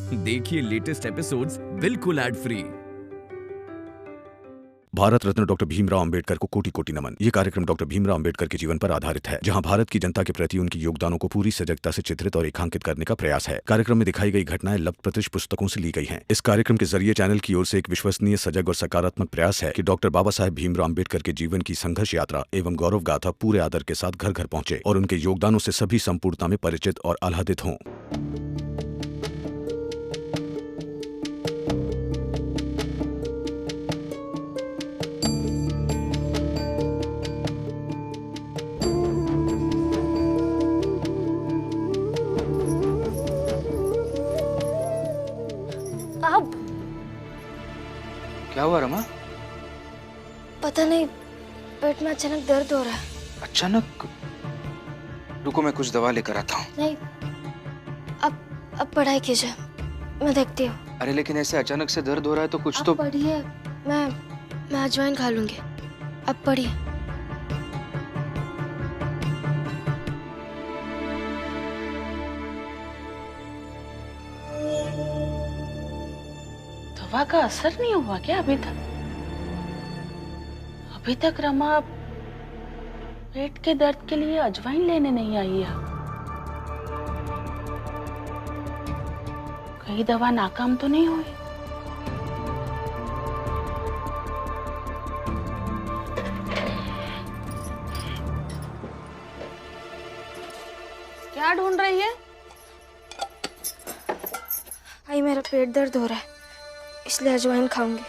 देखिए latest episodes बिल्कुल ad free. Bharat Ratna doctor Bhimrao Ambedkar को कोटि कोटि नमन। ये कार्यक्रम डॉक्टर भीमराव अंबेडकर के जीवन पर आधारित है, जहां भारत की जनता के प्रति उनकी योगदानों को पूरी सजगता से चित्रित और रेखांकित करने का प्रयास है। कार्यक्रम में दिखाई गई घटनाएं लब्ध प्रतिष्ठ पुस्तकों से ली गई हैं। इस कार्यक्रम के जरिए चैनल की ओर से एक विश्वसनीय, सजग और सकारात्मक प्रयास है कि डॉक्टर बाबा साहेब भीमराव अंबेडकर के जीवन की संघर्ष यात्रा एवं गौरव गाथा पूरे आदर के साथ घर घर पहुंचे और उनके योगदानों से सभी संपूर्णता में परिचित और आह्लादित हों। अब क्या हुआ रमा? पता नहीं, पेट में अचानक दर्द हो रहा है। अचानक? रुको मैं कुछ दवा लेकर आता हूँ। नहीं, अब पढ़ाई कीजिए, मैं देखती हूँ। अरे लेकिन ऐसे अचानक से दर्द हो रहा है तो कुछ तो पढ़िए, मैं अजवाइन खा लूंगी। अब पढ़िए। दवा का असर नहीं हुआ क्या अभी तक? अभी तक रमा पेट के दर्द के लिए अजवाइन लेने नहीं आई है। कहीं दवा नाकाम तो नहीं हुई? क्या ढूंढ रही है? आई, मेरा पेट दर्द हो रहा है, इसलिए अजवाइन खाऊंगी।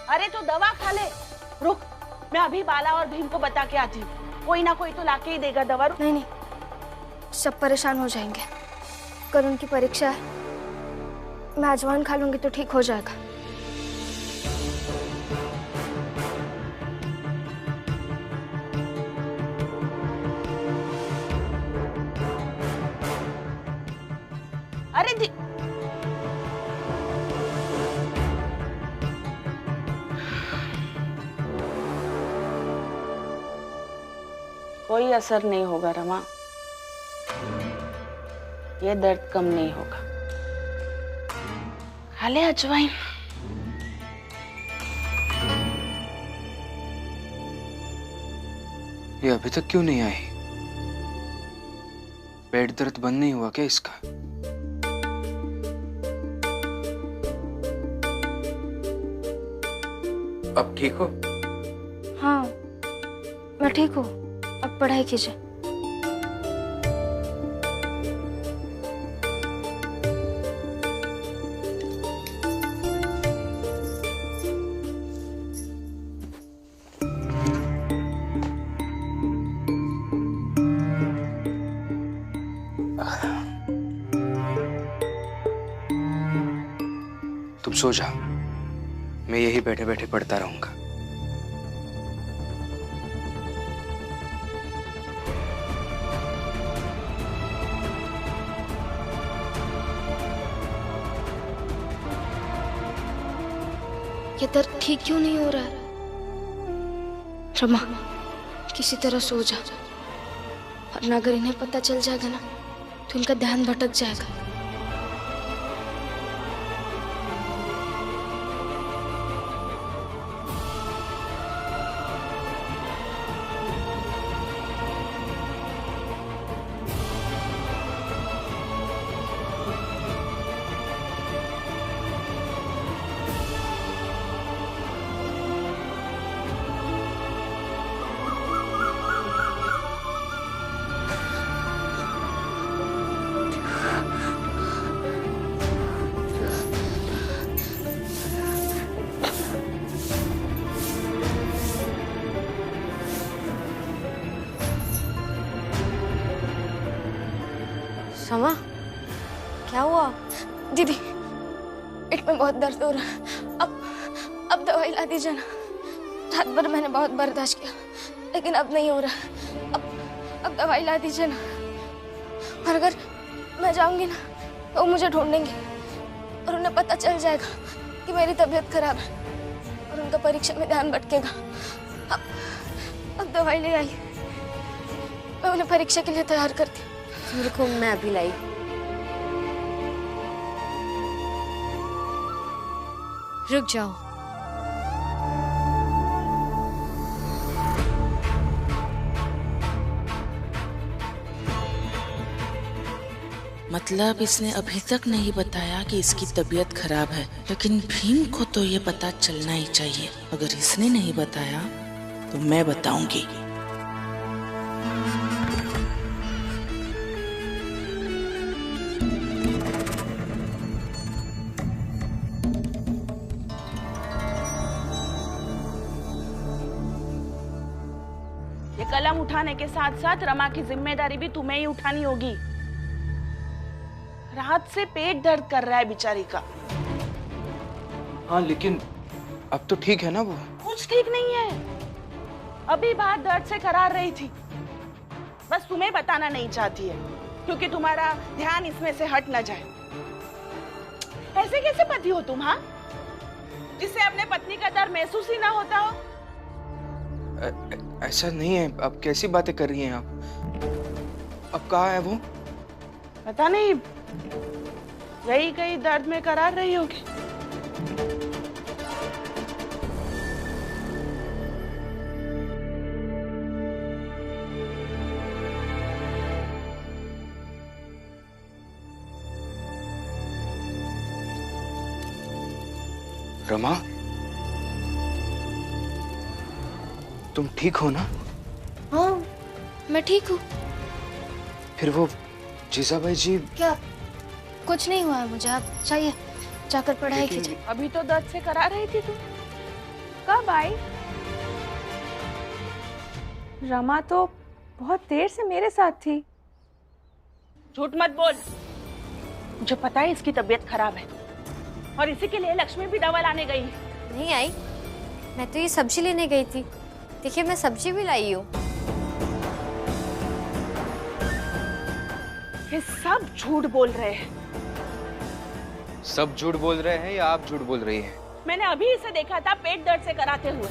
अरे तो दवा खा ले। रुक, मैं अभी बाला और भीम को बता के आती हूँ। कोई ना कोई तो लाके ही देगा दवा। नहीं, सब परेशान हो जाएंगे। कल उनकी परीक्षा है, मैं अजवाइन खा लूंगी तो ठीक हो जाएगा। अरे कोई असर नहीं होगा रमा, ये दर्द कम नहीं होगा। खा ले अजवाइन। ये अभी तक क्यों नहीं आई? पेट दर्द बंद नहीं हुआ क्या इसका? अब ठीक हो? हाँ, मैं ठीक हूँ। अब पढ़ाई कीजिए। तुम सो जा, मैं यही बैठे बैठे पढ़ता रहूंगा। ये दर्द ठीक क्यों नहीं हो रहा है? रमा, किसी तरह सो जा, वरना अगर इन्हें पता चल जाएगा ना तो इनका ध्यान भटक जाएगा। रमा, क्या हुआ? दीदी, पेट में बहुत दर्द हो रहा है। अब दवाई ला दीजिए ना। रात भर मैंने बहुत बर्दाश्त किया, लेकिन अब नहीं हो रहा। अब दवाई ला दीजिए ना। और अगर मैं जाऊंगी ना तो वो मुझे ढूंढेंगे और उन्हें पता चल जाएगा कि मेरी तबीयत खराब है और उनका परीक्षा में ध्यान भटकेगा। अब दवाई ले आई, मैं उन्हें परीक्षा के लिए तैयार करती हूँ। रुको, मैं अभी लाई। रुक जाओ। मतलब इसने अभी तक नहीं बताया कि इसकी तबीयत खराब है, लेकिन भीम को तो ये पता चलना ही चाहिए। अगर इसने नहीं बताया तो मैं बताऊंगी। ये कलम उठाने के साथ साथ रमा की जिम्मेदारी भी तुम्हें ही उठानी होगी। रात से पेट दर्द कर रहा है बेचारी का। हाँ लेकिन अब तो ठीक है ना वो? कुछ ठीक नहीं है, अभी बात दर्द से करार रही थी। बस तुम्हें बताना नहीं चाहती है क्योंकि तुम्हारा ध्यान इसमें से हट न जाए। ऐसे कैसे पति हो तुम? हाँ, जिससे अपने पत्नी का दर्द महसूस ही ना होता हो। ऐसा नहीं है। अब कैसी बातें कर रही हैं आप? अब कहाँ है वो? पता नहीं, यही कहीं दर्द में करार रही होगी। रमा, तुम ठीक हो ना? हाँ, मैं ठीक हूँ। फिर वो जीजाबाई जी? क्या? कुछ नहीं हुआ है मुझे। आप चाहिए जाकर पढ़ाई कीजिए। अभी तो दर्द से करा रही थी तुम। कब आई? रमा तो बहुत देर से मेरे साथ थी। झूठ मत बोल। मुझे पता है इसकी तबीयत खराब है और इसी के लिए लक्ष्मी भी दवा लाने गई है। नहीं आई, मैं तो ये सब्जी लेने गई थी। देखिए मैं सब्जी भी लाई हूँ। ये सब झूठ बोल रहे हैं। सब झूठ बोल रहे हैं या आप झूठ बोल रही हैं? मैंने अभी इसे देखा था पेट दर्द से कराते हुए,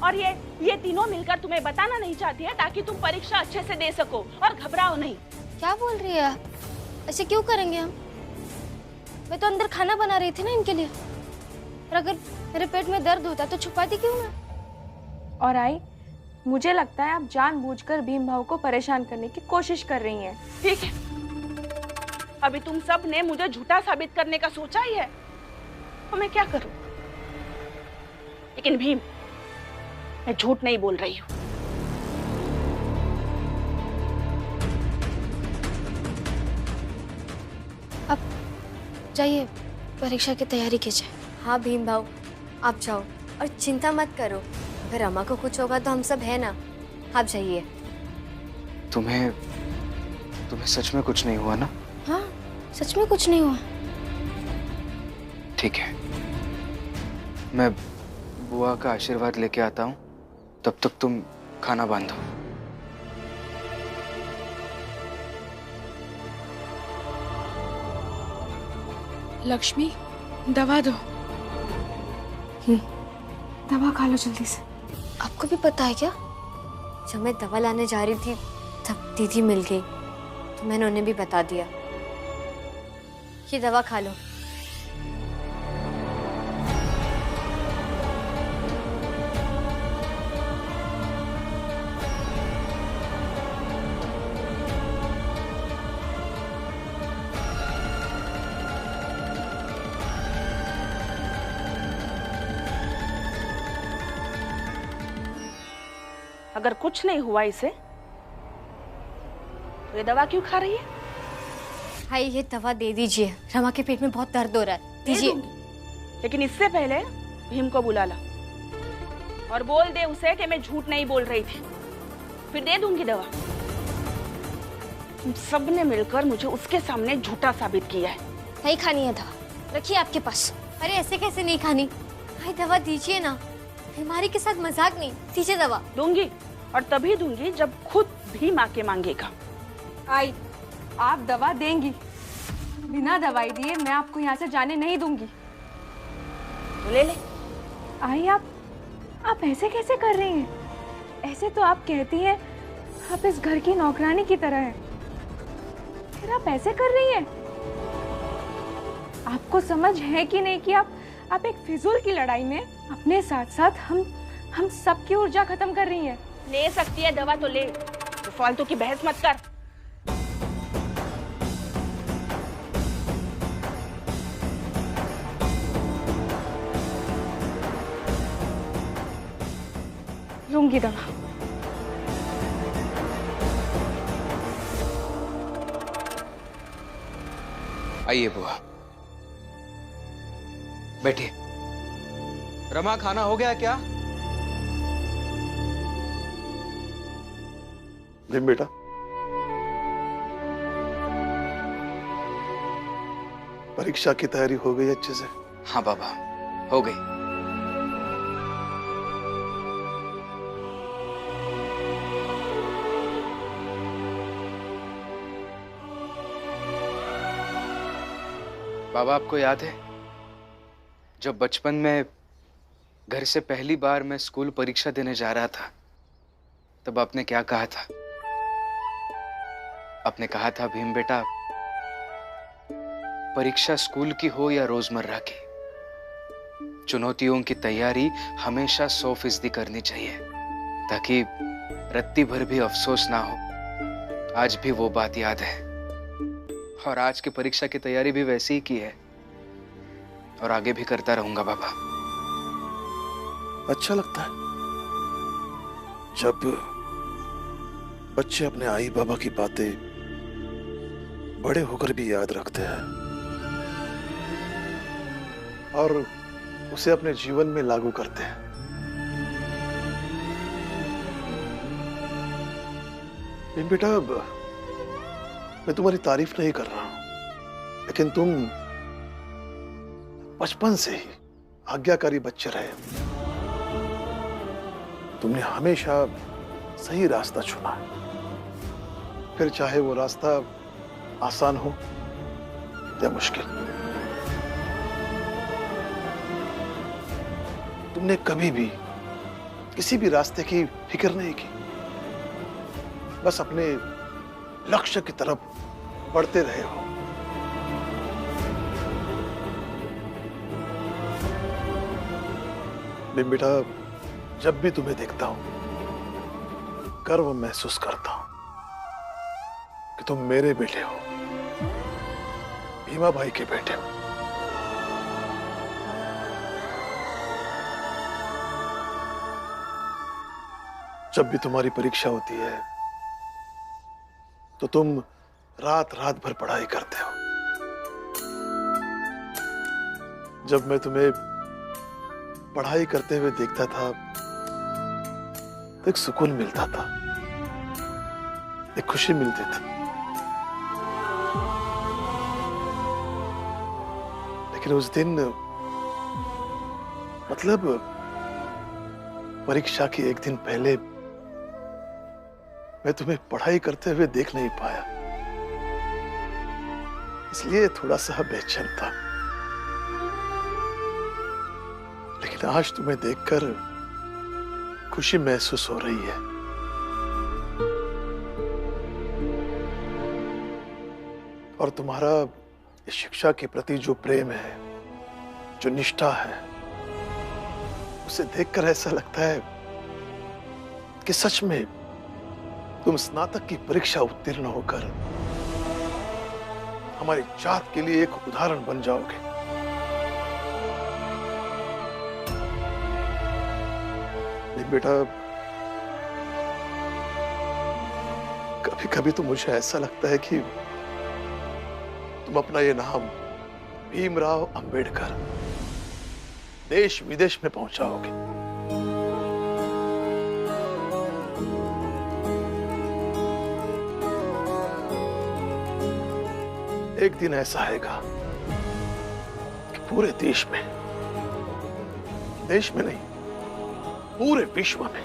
और ये तीनों मिलकर तुम्हें बताना नहीं चाहती है ताकि तुम परीक्षा अच्छे से दे सको और घबराओ नहीं। क्या बोल रही है आप? ऐसे क्यों करेंगे हम? मैं तो अंदर खाना बना रही थी ना इनके लिए। और अगर मेरे पेट में दर्द होता तो छुपाती क्यों मैं? और आई, मुझे लगता है आप जानबूझकर भीम भाऊ को परेशान करने की कोशिश कर रही हैं। ठीक है, अभी तुम सब ने मुझे झूठा साबित करने का सोचा ही है, तो मैं क्या करूं? लेकिन भीम, मैं झूठ नहीं बोल रही हूं। अब जाइए परीक्षा की तैयारी कीजिए। हाँ भीम भाऊ, आप जाओ और चिंता मत करो। अगर रमा को कुछ होगा तो हम सब है ना। आप जाइए। तुम्हें सच में कुछ नहीं हुआ ना? हाँ, सच में कुछ नहीं हुआ। ठीक है, मैं बुआ का आशीर्वाद लेके आता हूँ, तब तक तुम खाना बांधो। लक्ष्मी, दवा दो। दवा खा लो जल्दी से। आपको भी पता है क्या? जब मैं दवा लाने जा रही थी तब दीदी मिल गई, तो मैंने उन्हें भी बता दिया। ये दवा खा लो। अगर कुछ नहीं हुआ इसे, तो ये दवा क्यों खा रही है? भाई ये दवा दे दीजिए, रमा के पेट में बहुत दर्द हो रहा है। दीजिए। लेकिन इससे पहले भीम को बुला ला और बोल दे उसे कि मैं झूठ नहीं बोल रही थी, फिर दे दूंगी दवा। तुम सबने मिलकर मुझे उसके सामने झूठा साबित किया है। नहीं खानी है दवा, रखिए आपके पास। अरे ऐसे कैसे नहीं खानी? भाई दवा दीजिए ना, बीमारी के साथ मजाक नहीं। दीजिए दवा। दूंगी, और तभी दूंगी जब खुद भीम आके मांगेगा। आई, आप दवा देंगी? बिना दवाई दिए मैं आपको यहाँ से जाने नहीं दूंगी। तो ले ले। आई, आप ऐसे कैसे कर रही हैं? ऐसे तो आप कहती हैं आप इस घर की नौकरानी की तरह हैं, फिर आप ऐसे कर रही हैं? आपको समझ है कि नहीं कि आप आप एक फिजूल की लड़ाई में अपने साथ साथ हम सबकी ऊर्जा खत्म कर रही हैं। ले सकती है दवा तो ले, तो फालतू की बहस मत कर। लूंगी दवा। आइए बुआ, बैठिए। रमा, खाना हो गया क्या? भीम बेटा, परीक्षा की तैयारी हो गई अच्छे से? हाँ बाबा, हो गई। बाबा, आपको याद है जब बचपन में घर से पहली बार मैं स्कूल परीक्षा देने जा रहा था, तब आपने क्या कहा था? आपने कहा था, भीम बेटा, परीक्षा स्कूल की हो या रोजमर्रा की, चुनौतियों की तैयारी हमेशा 100% करनी चाहिए, ताकि रत्ती भर भी अफसोस ना हो। आज भी वो बात याद है, और आज की परीक्षा की तैयारी भी वैसी ही की है, और आगे भी करता रहूंगा बाबा। अच्छा लगता है जब बच्चे अपने आई बाबा की बातें बड़े होकर भी याद रखते हैं और उसे अपने जीवन में लागू करते हैं। भीम बेटा, मैं तुम्हारी तारीफ नहीं कर रहा हूं, लेकिन तुम बचपन से ही आज्ञाकारी बच्चे रहे। तुमने हमेशा सही रास्ता चुना, फिर चाहे वो रास्ता आसान हो या मुश्किल। तुमने कभी भी किसी भी रास्ते की फिक्र नहीं की, बस अपने लक्ष्य की तरफ बढ़ते रहे हो। भीम बेटा, जब भी तुम्हें देखता हूं गर्व महसूस करता हूं कि तुम मेरे बेटे हो, भीमा भाई के बेटे हो। जब भी तुम्हारी परीक्षा होती है तो तुम रात रात भर पढ़ाई करते हो। जब मैं तुम्हें पढ़ाई करते हुए देखता था तो एक सुकून मिलता था, एक खुशी मिलती थी। लेकिन उस दिन, मतलब परीक्षा के एक दिन पहले, मैं तुम्हें पढ़ाई करते हुए देख नहीं पाया, इसलिए थोड़ा सा बेचैन था। लेकिन आज तुम्हें देखकर खुशी महसूस हो रही है। और तुम्हारा इस शिक्षा के प्रति जो प्रेम है, जो निष्ठा है, उसे देखकर ऐसा लगता है कि सच में तुम स्नातक की परीक्षा उत्तीर्ण होकर हमारी जात के लिए एक उदाहरण बन जाओगे। बेटा, कभी कभी तो मुझे ऐसा लगता है कि तुम अपना ये नाम भीमराव अंबेडकर देश विदेश में पहुंचाओगे। एक दिन ऐसा आएगा कि पूरे देश में नहीं, पूरे विश्व में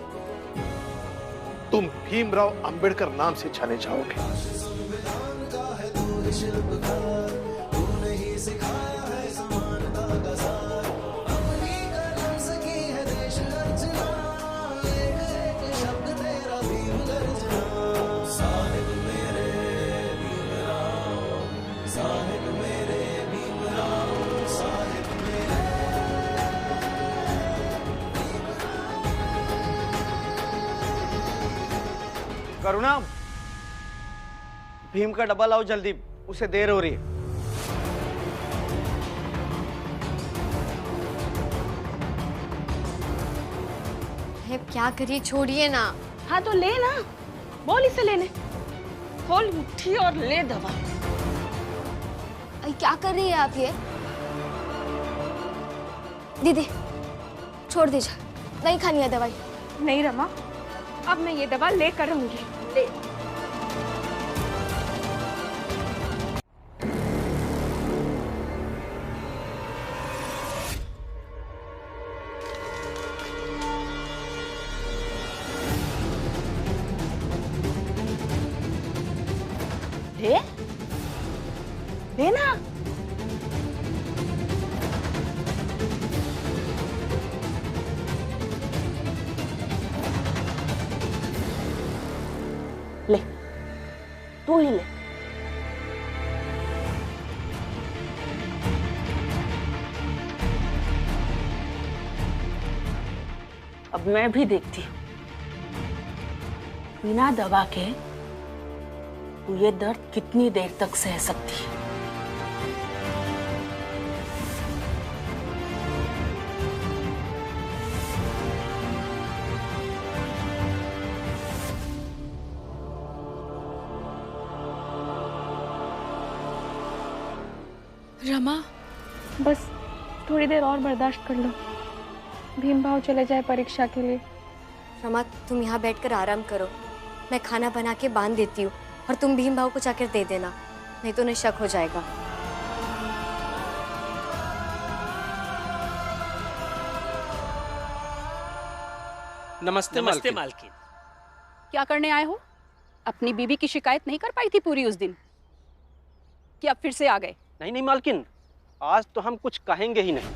तुम भीमराव अंबेडकर नाम से जाने जाओगे। करुणा, भीम का डब्बा लाओ जल्दी, उसे देर हो रही है। क्या करिए, छोड़िए ना। हाँ तो ले ना, बोल इसे लेने। खोल मुट्ठी और ले दवा। क्या कर रही है आप ये? दीदी छोड़ दीजिए, नहीं खानी है दवाई। नहीं रमा, अब मैं ये दवा लेकर रहूंगी। ले। ले लेना। ले, तू ही ले। अब मैं भी देखती हूँ बिना दवा के तू ये दर्द कितनी देर तक सह सकती है। रमा, बस थोड़ी देर और बर्दाश्त कर लो। भीम भाव चले जाए परीक्षा के लिए। रमा, तुम यहाँ बैठकर आराम करो, मैं खाना बना के बांध देती हूँ और तुम भीम भाव को जाकर दे देना, नहीं तो उन्हें शक हो जाएगा। नमस्ते मालकिन। क्या करने आए हो? अपनी बीवी की शिकायत नहीं कर पाई थी पूरी उस दिन, कि अब फिर से आ गए? नहीं मालकिन, आज तो हम कुछ कहेंगे ही नहीं,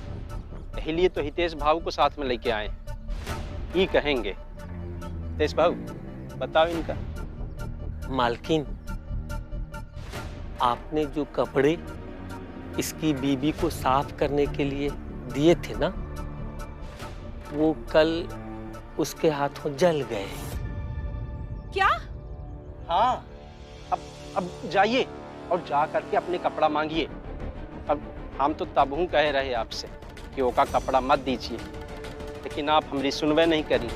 इसलिए तो हितेश भाऊ को साथ में लेके आए, ही कहेंगे। हितेश भाऊ बताओ इनका। मालकिन, आपने जो कपड़े इसकी बीबी को साफ करने के लिए दिए थे ना, वो कल उसके हाथों जल गए। क्या? हाँ, अब जाइए और जा करके अपने कपड़ा मांगिए। अब हम तो तब हूँ कह रहे आपसे कि ओका कपड़ा मत दीजिए, लेकिन आप हमारी सुनवाई नहीं करी।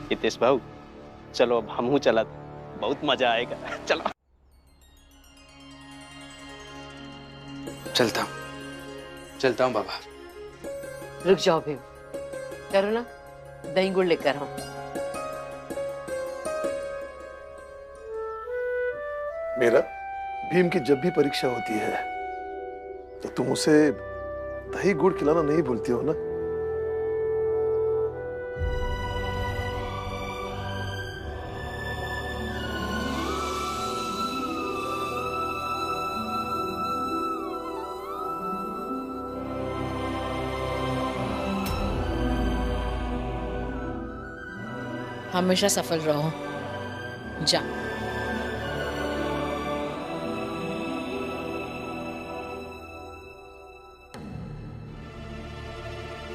हितेश भाऊ चलो, अब हमहू चला, बहुत मजा आएगा। चलो चलता हूँ बाबा। रुक जाओ भीम, करो ना, दही गुड़ लेकर आओ। मेरा भीम की जब भी परीक्षा होती है तो तुम उसे दही गुड़ खिलाना नहीं भूलती हो ना? हमेशा सफल रहो। जा।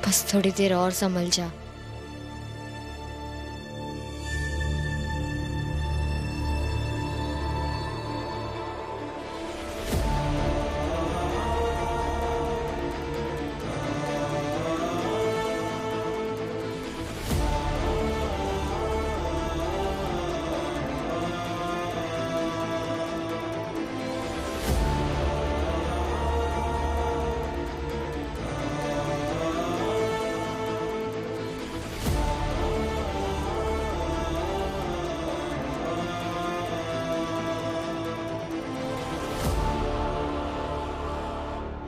बस थोड़ी देर और संभल जा।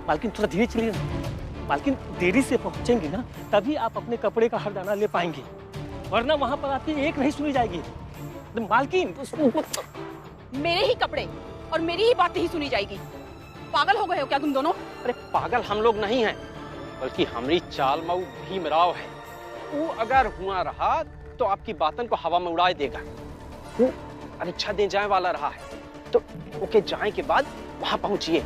मालकिन थोड़ा धीरे चलिए ना। मालकिन देरी से पहुंचेंगे ना, तभी आप अपने कपड़े का हर दाना ले पाएंगे, वरना वहां पर आपकी एक नहीं सुनी जाएगी। मालकिन मेरे ही कपड़े और मेरी ही बातें ही सुनी जाएगी। पागल हो गए हो क्या तुम दोनों? अरे पागल हम लोग नहीं हैं, बल्कि हमारी चाल मऊ भीमराव है। वो अगर हुआ रहा तो आपकी बातन को हवा में उड़ाए देगा। वो परीक्षा दे जाए वाला रहा है, तो ओके जाए के बाद वहां पहुंचिए।